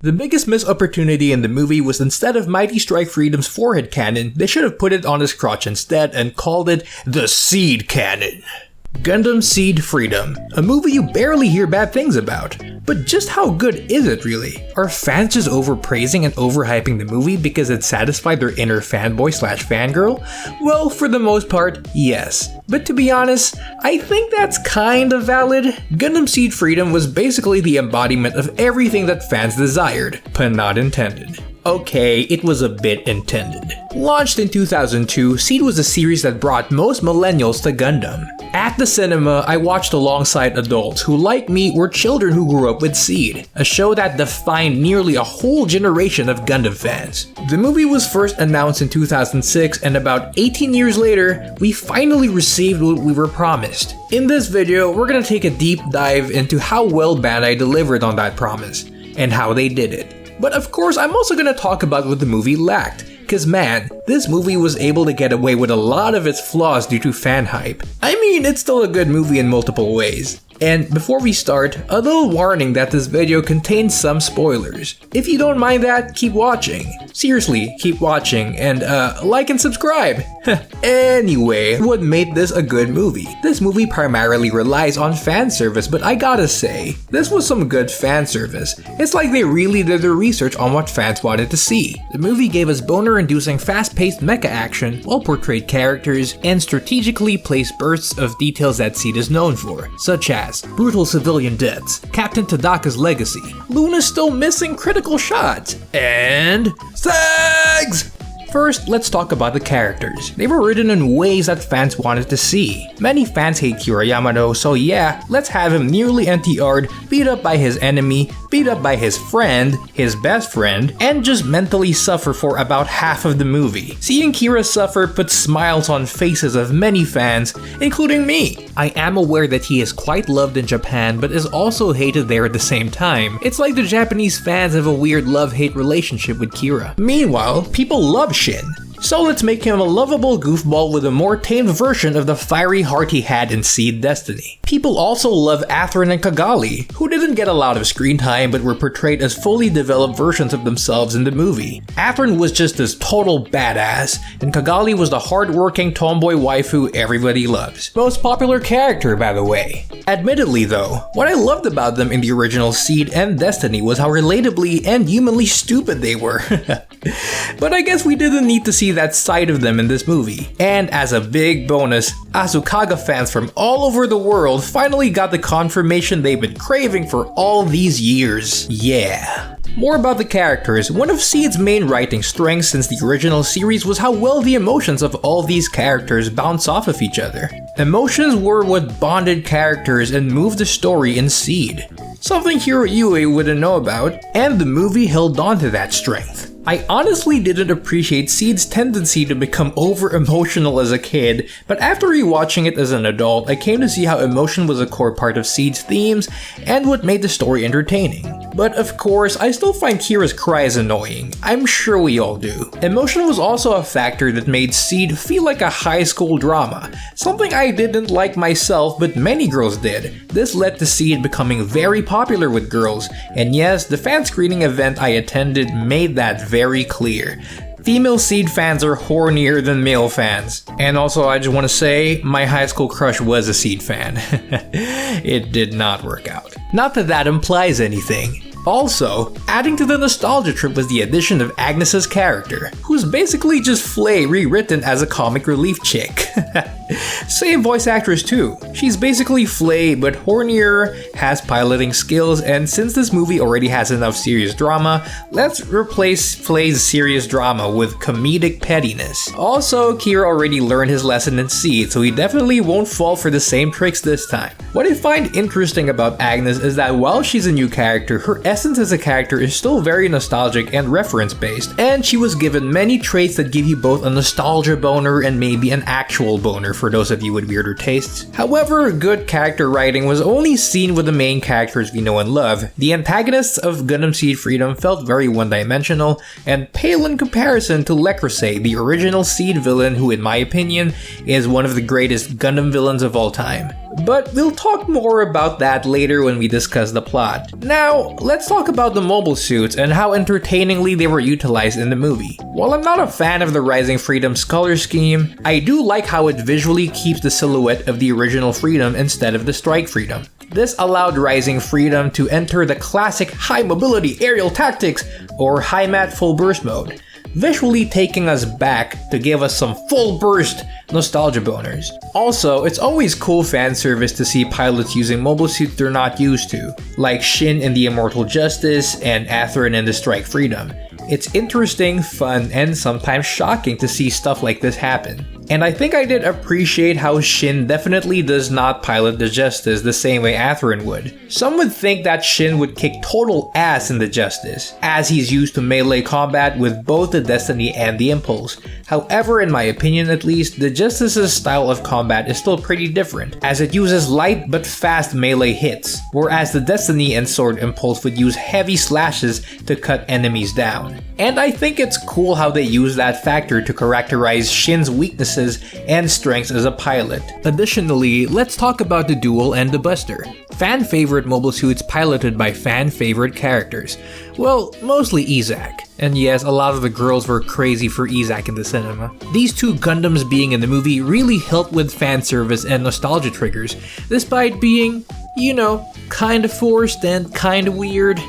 The biggest missed opportunity in the movie was instead of Mighty Strike Freedom's forehead cannon, they should have put it on his crotch instead and called it the Seed Cannon. Gundam SEED Freedom, a movie you barely hear bad things about. But just how good is it really? Are fans just overpraising and overhyping the movie because it satisfied their inner fanboy/fangirl? Well, for the most part, yes. But to be honest, I think that's kinda valid. Gundam SEED Freedom was basically the embodiment of everything that fans desired, pun not intended. Okay, it was a bit intended. Launched in 2002, SEED was a series that brought most millennials to Gundam. At the cinema, I watched alongside adults who, like me, were children who grew up with SEED, a show that defined nearly a whole generation of Gundam fans. The movie was first announced in 2006, and about 18 years later, we finally received what we were promised. In this video, we're gonna take a deep dive into how well Bandai delivered on that promise, and how they did it. But of course, I'm also gonna talk about what the movie lacked. Cause man, this movie was able to get away with a lot of its flaws due to fan hype. I mean, it's still a good movie in multiple ways. And before we start, a little warning that this video contains some spoilers. If you don't mind that, keep watching. Seriously, keep watching and like and subscribe. Anyway, what made this a good movie? This movie primarily relies on fan service, but I gotta say, this was some good fan service. It's like they really did their research on what fans wanted to see. The movie gave us boner-inducing fast-paced mecha action, well-portrayed characters, and strategically placed bursts of details that SEED is known for, such as brutal civilian deaths, Captain Tadaka's legacy, Luna's still missing critical shots, and SAGs! First, let's talk about the characters. They were written in ways that fans wanted to see. Many fans hate Kira Yamato, so yeah, let's have him nearly NTR'd, beat up by his enemy, beat up by his friend, his best friend, and just mentally suffer for about half of the movie. Seeing Kira suffer puts smiles on faces of many fans, including me. I am aware that he is quite loved in Japan, but is also hated there at the same time. It's like the Japanese fans have a weird love-hate relationship with Kira. Meanwhile, people love Shin. So let's make him a lovable goofball with a more tamed version of the fiery heart he had in SEED Destiny. People also love Athrun and Cagalli, who didn't get a lot of screen time but were portrayed as fully developed versions of themselves in the movie. Athrun was just this total badass, and Cagalli was the hardworking tomboy waifu everybody loves. Most popular character, by the way. Admittedly though, what I loved about them in the original SEED and Destiny was how relatably and humanly stupid they were. But I guess we didn't need to see that side of them in this movie. And as a big bonus, Asukaga fans from all over the world finally got the confirmation they've been craving for all these years. Yeah. More about the characters. One of SEED's main writing strengths since the original series was how well the emotions of all these characters bounce off of each other. Emotions were what bonded characters and moved the story in SEED. Something Hiro Yue wouldn't know about, and the movie held on to that strength. I honestly didn't appreciate SEED's tendency to become over-emotional as a kid, but after rewatching it as an adult, I came to see how emotion was a core part of SEED's themes and what made the story entertaining. But of course, I still find Kira's cries annoying. I'm sure we all do. Emotion was also a factor that made SEED feel like a high school drama, something I didn't like myself but many girls did. This led to SEED becoming very popular with girls, and yes, the fan screening event I attended made that very clear. Female SEED fans are hornier than male fans. And also, I just want to say, my high school crush was a SEED fan. It did not work out. Not that that implies anything. Also, adding to the nostalgia trip was the addition of Agnes's character, who's basically just Flay rewritten as a comic relief chick. Same voice actress too. She's basically Flay but hornier, has piloting skills, and since this movie already has enough serious drama, let's replace Flay's serious drama with comedic pettiness. Also, Kira already learned his lesson in SEED, so he definitely won't fall for the same tricks this time. What I find interesting about Agnes is that while she's a new character, her essence as a character is still very nostalgic and reference-based, and she was given many traits that give you both a nostalgia boner and maybe an actual boner for those of you with weirder tastes. However, good character writing was only seen with the main characters we know and love. The antagonists of Gundam SEED Freedom felt very one-dimensional and pale in comparison to Lacus, the original SEED villain who in my opinion is one of the greatest Gundam villains of all time. But we'll talk more about that later when we discuss the plot. Now, let's talk about the mobile suits and how entertainingly they were utilized in the movie. While I'm not a fan of the Rising Freedom's color scheme, I do like how it visually keeps the silhouette of the original Freedom instead of the Strike Freedom. This allowed Rising Freedom to enter the classic high mobility aerial tactics or high mat full burst mode, visually taking us back to give us some full burst nostalgia boners. Also, it's always cool fan service to see pilots using mobile suits they're not used to, like Shin in the Immortal Justice and Athrun in the Strike Freedom. It's interesting, fun, and sometimes shocking to see stuff like this happen. And I think I did appreciate how Shin definitely does not pilot the Justice the same way Athrun would. Some would think that Shin would kick total ass in the Justice, as he's used to melee combat with both the Destiny and the Impulse. However, in my opinion at least, the Justice's style of combat is still pretty different, as it uses light but fast melee hits, whereas the Destiny and Sword Impulse would use heavy slashes to cut enemies down. And I think it's cool how they use that factor to characterize Shin's weaknesses and strengths as a pilot. Additionally, let's talk about the Duel and the Buster, fan favorite mobile suits piloted by fan favorite characters. Well, mostly Izak. And yes, a lot of the girls were crazy for Izak in the cinema. These two Gundams being in the movie really helped with fan service and nostalgia triggers, despite being, you know, kinda forced and kinda weird.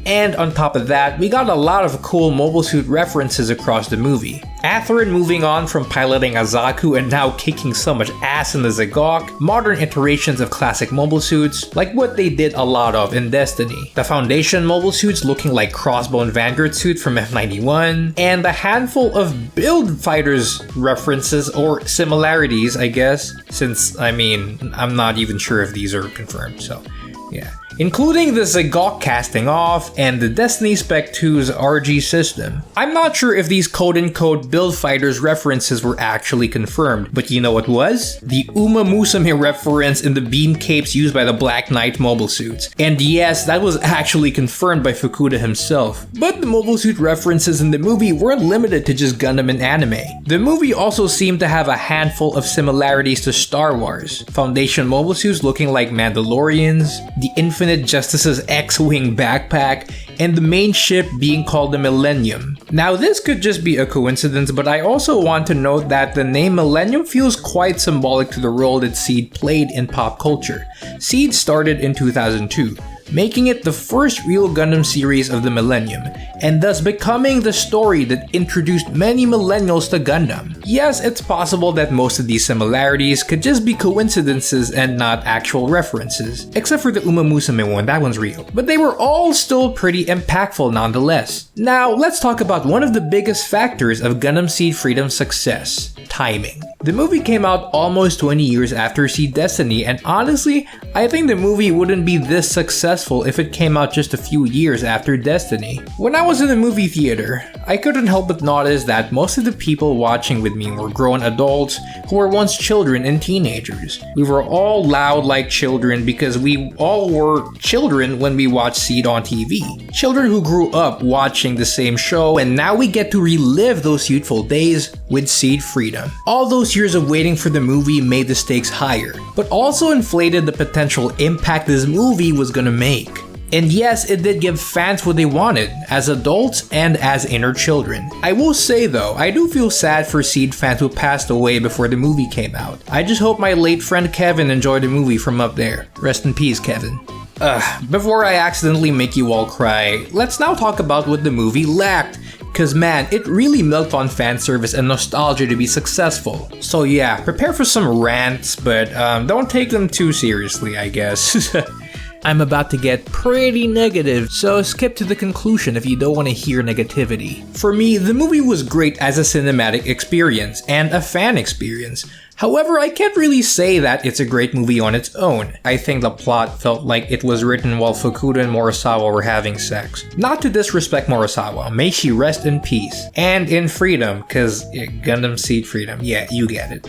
And on top of that, we got a lot of cool mobile suit references across the movie. Athrun moving on from piloting a Zaku and now kicking so much ass in the Zagok, modern iterations of classic mobile suits, like what they did a lot of in Destiny, the Foundation mobile suits looking like Crossbone Vanguard suit from F91, and a handful of Build Fighters references or similarities, I guess, since, I mean, I'm not even sure if these are confirmed, so yeah. Including the Zagok casting off and the Destiny Spec 2's RG system. I'm not sure if these quote-unquote Build Fighters references were actually confirmed, but you know what was? The Uma Musume reference in the beam capes used by the Black Knight mobile suits. And yes, that was actually confirmed by Fukuda himself. But the mobile suit references in the movie weren't limited to just Gundam and anime. The movie also seemed to have a handful of similarities to Star Wars. Foundation mobile suits looking like Mandalorians, the Infinite Justice's X-Wing backpack, and the main ship being called the Millennium. Now this could just be a coincidence, but I also want to note that the name Millennium feels quite symbolic to the role that SEED played in pop culture. SEED started in 2002, making it the first real Gundam series of the Millennium, and thus becoming the story that introduced many millennials to Gundam. Yes, it's possible that most of these similarities could just be coincidences and not actual references, except for the Uma Musume one, that one's real. But they were all still pretty impactful nonetheless. Now, let's talk about one of the biggest factors of Gundam SEED Freedom's success: timing. The movie came out almost 20 years after SEED Destiny, and honestly, I think the movie wouldn't be this successful if it came out just a few years after Destiny. When I was in the movie theater, I couldn't help but notice that most of the people watching with me were grown adults who were once children and teenagers. We were all loud like children because we all were children when we watched SEED on TV. Children who grew up watching the same show, and now we get to relive those youthful days with SEED Freedom. All those years of waiting for the movie made the stakes higher, but also inflated the potential impact this movie was gonna make. And yes, it did give fans what they wanted, as adults and as inner children. I will say though, I do feel sad for SEED fans who passed away before the movie came out. I just hope my late friend Kevin enjoyed the movie from up there. Rest in peace, Kevin. Before I accidentally make you all cry, let's now talk about what the movie lacked. Cause man, it really milked on fan service and nostalgia to be successful. So yeah, prepare for some rants, but don't take them too seriously, I guess. I'm about to get pretty negative, so skip to the conclusion if you don't want to hear negativity. For me, the movie was great as a cinematic experience and a fan experience. However, I can't really say that it's a great movie on its own. I think the plot felt like it was written while Fukuda and Morisawa were having sex. Not to disrespect Morisawa, may she rest in peace. And in freedom, cause Gundam SEED Freedom, yeah, you get it.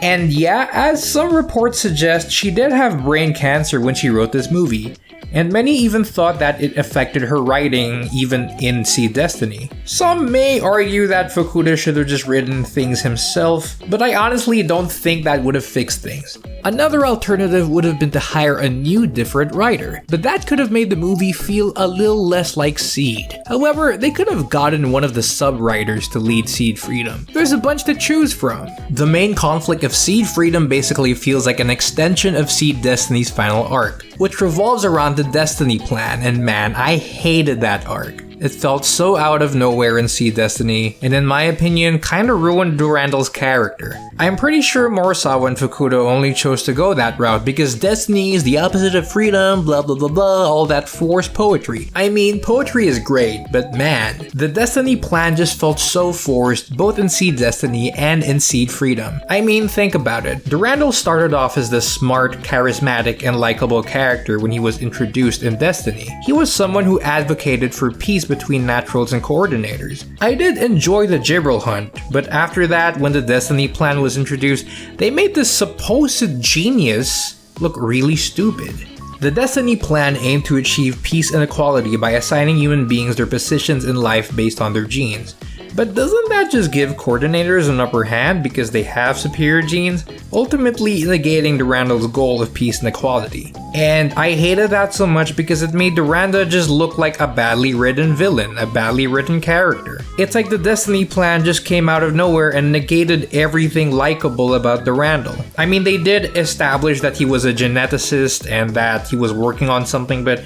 And yeah, as some reports suggest, she did have brain cancer when she wrote this movie, and many even thought that it affected her writing even in SEED Destiny. Some may argue that Fukuda should have just written things himself, but I honestly don't think that would have fixed things. Another alternative would have been to hire a new, different writer, but that could have made the movie feel a little less like Seed. However, they could have gotten one of the sub-writers to lead Seed Freedom. There's a bunch to choose from. The main conflict of Seed Freedom basically feels like an extension of Seed Destiny's final arc, which revolves around the Destiny plan, and man, I hated that arc. It felt so out of nowhere in Seed Destiny, and in my opinion, kinda ruined Durandal's character. I'm pretty sure Morisawa and Fukuda only chose to go that route because Destiny is the opposite of freedom, blah blah blah blah, all that forced poetry. I mean, poetry is great, but man, the Destiny plan just felt so forced, both in Seed Destiny and in Seed Freedom. I mean, think about it. Durandal started off as this smart, charismatic, and likable character when he was introduced in Destiny. He was someone who advocated for peace between naturals and coordinators. I did enjoy the Gibril hunt, but after that, when the Destiny plan was introduced, they made this supposed genius look really stupid. The Destiny plan aimed to achieve peace and equality by assigning human beings their positions in life based on their genes. But doesn't that just give coordinators an upper hand because they have superior genes, ultimately negating Durandal's goal of peace and equality? And I hated that so much because it made Durandal just look like a badly written villain, a badly written character. It's like the Destiny plan just came out of nowhere and negated everything likable about Durandal. I mean, they did establish that he was a geneticist and that he was working on something, but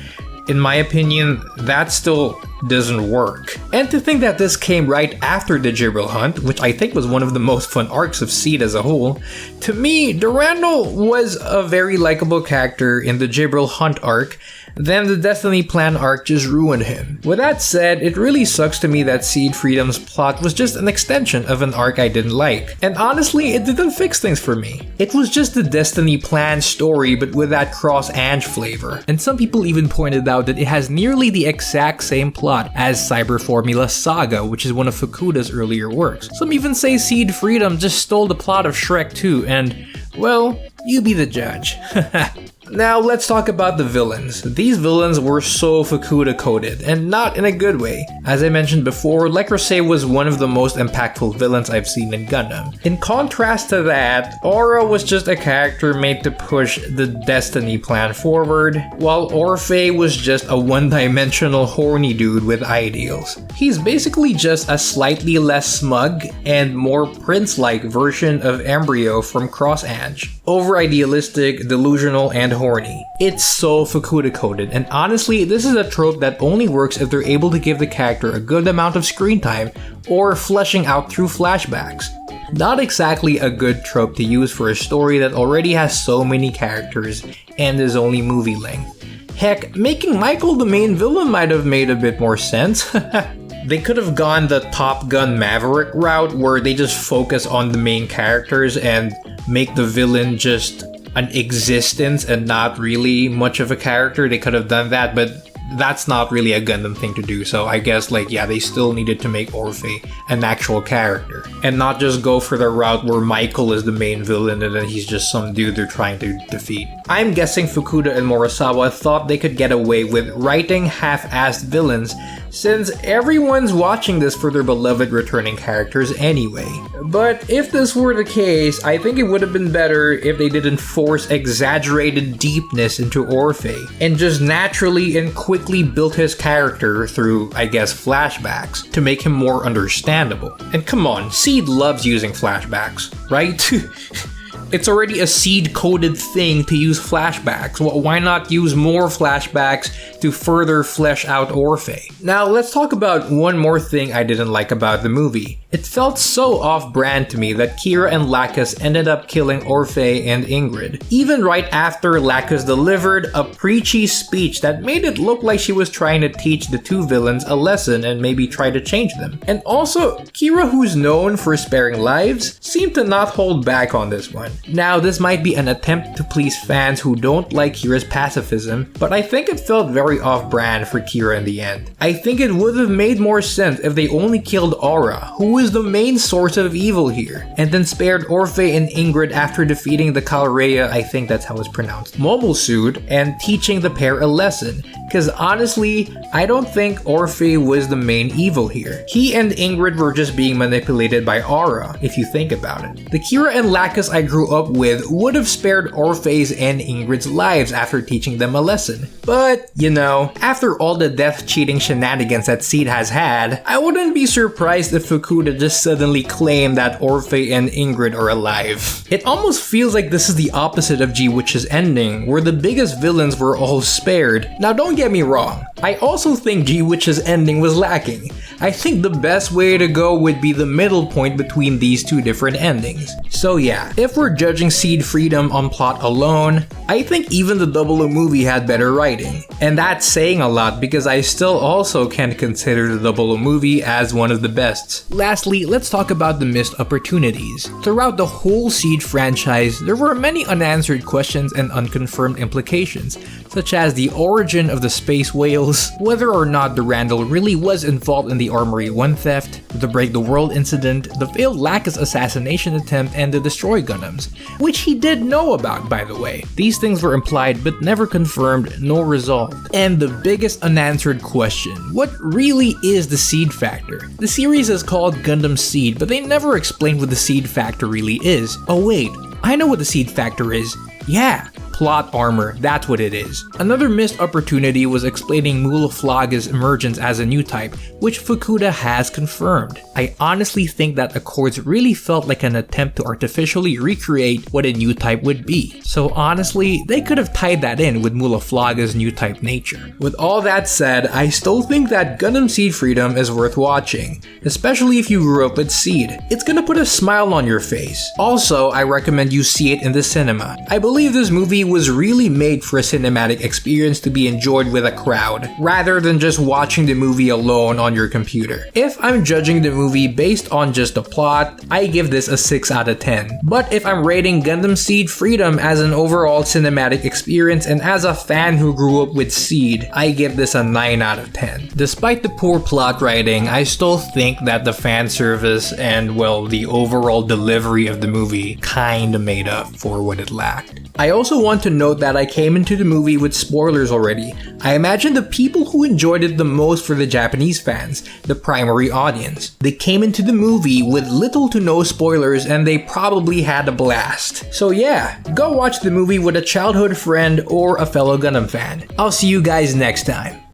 in my opinion, that still doesn't work. And to think that this came right after the Gibril hunt, which I think was one of the most fun arcs of Seed as a whole, to me, Durandal was a very likable character in the Gibril hunt arc, then the Destiny plan arc just ruined him. With that said, it really sucks to me that Seed Freedom's plot was just an extension of an arc I didn't like. And honestly, it didn't fix things for me. It was just the Destiny plan story but with that cross-Ange flavor. And some people even pointed out that it has nearly the exact same plot as Cyber Formula Saga, which is one of Fukuda's earlier works. Some even say Seed Freedom just stole the plot of Shrek 2 and, well, you be the judge. Now let's talk about the villains. These villains were so Fukuda coded, and not in a good way. As I mentioned before, Lacus was one of the most impactful villains I've seen in Gundam. In contrast to that, Aura was just a character made to push the Destiny plan forward, while Orphe was just a one-dimensional horny dude with ideals. He's basically just a slightly less smug and more prince-like version of Embryo from Cross-Ange. Over-idealistic, delusional, and horny. It's so Fukuda coded, and honestly, this is a trope that only works if they're able to give the character a good amount of screen time or fleshing out through flashbacks. Not exactly a good trope to use for a story that already has so many characters and is only movie length. Heck, making Michael the main villain might have made a bit more sense. They could have gone the Top Gun Maverick route where they just focus on the main characters and make the villain just an existence and not really much of a character. They could have done that, but that's not really a Gundam thing to do, so I guess they still needed to make Orphe an actual character and not just go for the route where Michael is the main villain and then he's just some dude they're trying to defeat. I'm guessing Fukuda and Morisawa thought they could get away with writing half-assed villains since everyone's watching this for their beloved returning characters anyway. But if this were the case, I think it would have been better if they didn't force exaggerated deepness into Orphe and just naturally and quickly built his character through, I guess, flashbacks to make him more understandable. And come on, Seed loves using flashbacks, right? It's already a Seed-coded thing to use flashbacks. Why not use more flashbacks to further flesh out Orphe? Now, let's talk about one more thing I didn't like about the movie. It felt so off-brand to me that Kira and Lacus ended up killing Orphe and Ingrid, even right after Lacus delivered a preachy speech that made it look like she was trying to teach the two villains a lesson and maybe try to change them. And also, Kira, who's known for sparing lives, seemed to not hold back on this one. Now, this might be an attempt to please fans who don't like Kira's pacifism, but I think it felt very off-brand for Kira in the end. I think it would have made more sense if they only killed Aura, who is the main source of evil here, and then spared Orphe and Ingrid after defeating the Kalrea, I think that's how it's pronounced, mobile suit, and teaching the pair a lesson. Cause honestly, I don't think Orphe was the main evil here. He and Ingrid were just being manipulated by Aura, if you think about it. The Kira and Lacus I grew up with would have spared Orphe's and Ingrid's lives after teaching them a lesson. But, you know, after all the death-cheating shenanigans that SEED has had, I wouldn't be surprised if Fukuda just suddenly claimed that Orphe and Ingrid are alive. It almost feels like this is the opposite of G-Witch's ending, where the biggest villains were all spared. Now don't get me wrong, I also think G-Witch's ending was lacking. I think the best way to go would be the middle point between these two different endings. So yeah, if we're judging SEED Freedom on plot alone, I think even the 00 movie had better writing. And that's saying a lot because I still also can't consider the 00 movie as one of the best. Lastly, let's talk about the missed opportunities. Throughout the whole SEED franchise, there were many unanswered questions and unconfirmed implications, such as the origin of the space whales, whether or not Durandal really was involved in the Armory 1 theft, the Break the World incident, the failed Lacus assassination attempt, and the Destroy Gundams, which he did know about, by the way. These things were implied but never confirmed nor resolved. And the biggest unanswered question, what really is the SEED factor? The series is called Gundam SEED, but they never explained what the SEED factor really is. Oh wait, I know what the SEED factor is. Yeah, plot armor, that's what it is. Another missed opportunity was explaining Mulaflaga's emergence as a new type, which Fukuda has confirmed. I honestly think that Accords really felt like an attempt to artificially recreate what a new type would be. So honestly, they could have tied that in with Mulaflaga's new type nature. With all that said, I still think that Gundam SEED Freedom is worth watching, especially if you grew up with SEED. It's gonna put a smile on your face. Also, I recommend you see it in the cinema. I believe this movie was really made for a cinematic experience to be enjoyed with a crowd, rather than just watching the movie alone on your computer. If I'm judging the movie based on just the plot, I give this a 6 out of 10. But if I'm rating Gundam SEED Freedom as an overall cinematic experience and as a fan who grew up with SEED, I give this a 9 out of 10. Despite the poor plot writing, I still think that the fan service and, well, the overall delivery of the movie kinda made up for what it lacked. I also want to note that I came into the movie with spoilers already. I imagine the people who enjoyed it the most were the Japanese fans, the primary audience. They came into the movie with little to no spoilers and they probably had a blast. So yeah, go watch the movie with a childhood friend or a fellow Gundam fan. I'll see you guys next time.